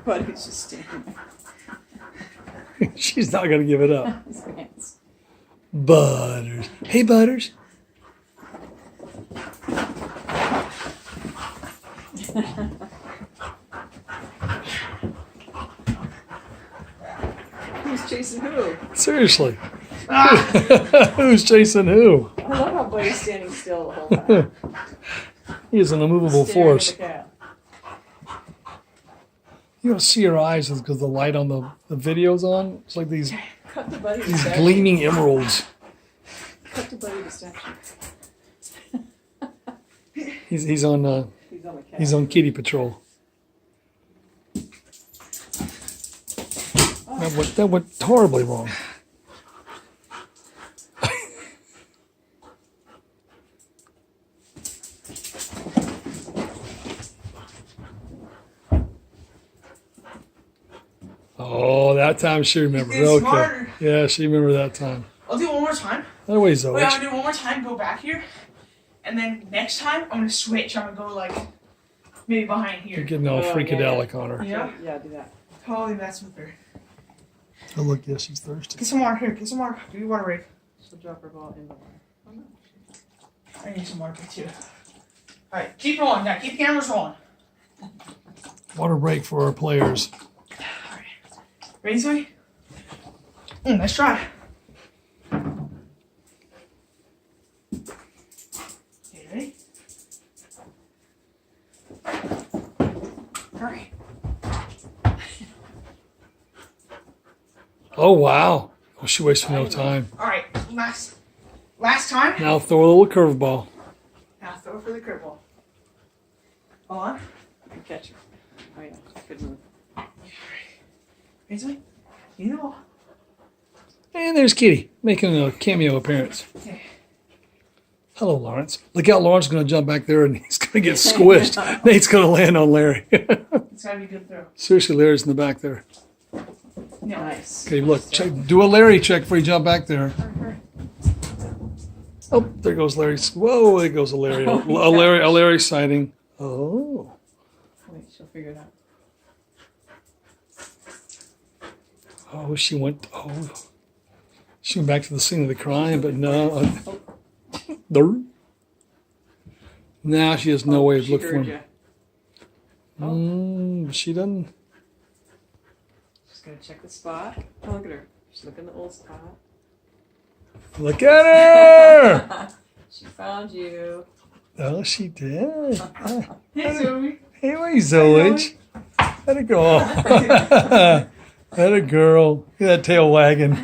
Buddy's just standing there. She's not going to give it up. His pants. Butters. Hey, Butters. Who's chasing who? Seriously. Who's chasing who? I love how Buddy's standing still the whole time. He is an immovable Staring at force. the cat. You don't see her eyes because the light on the video's on. It's like these Cut to Buddy to these statue. gleaming emeralds. Cut to Buddy to statue. He's on He's on the cat. he's on kitty patrol. That went horribly wrong. Oh, that time she remembered. It's Okay. smarter. Yeah, she remembered that time. I'll do it one more time. That way, Wait, Zoe. I'm gonna do it one more time, go back here. And then next time, I'm gonna switch. I'm gonna go like, maybe behind You're here. getting all Oh, yeah, freakadelic on her. Yeah? Yeah, do that. Totally mess with her. Oh, look, yeah, she's thirsty. Get some water here, get some water. Do your water break. She'll drop her ball in the water. Oh, no. I need some water break too. Alright, keep rolling. Now keep the cameras rolling. Water break for our players. Alright. Ready, Zoe? Nice try. Okay, ready? Alright. Oh, wow. Oh, she wasted no time. Alright, last time. Now throw a little curveball. Now throw it for the curveball. Hold on. Good catch her. Oh, yeah. Good move. Ready, Zoe? You know. And there's Kitty making a cameo appearance. Okay. Hello, Lawrence. Look out, Lawrence is going to jump back there and he's going to get squished. Nate's going to land on Larry. It's gotta be a good throw. Seriously, Larry's in the back there. No. Nice. Okay, look, check, do a Larry check before you jump back there. Hurry. Oh, there goes Larry. Whoa, there goes a Larry. A Larry sighting. Oh. Wait, she'll figure it out. Oh, she went back to the scene of the crime, but no. Now she has no way of She looking for heard him. ya. She doesn't. She's gonna check the spot. Oh, look at her. She's looking at the old spot. Look at her! She found you. Oh, she did. Hey, Zoe. Hey, where you, Zoe? Let it go. Let it girl. Look at that tail wagging.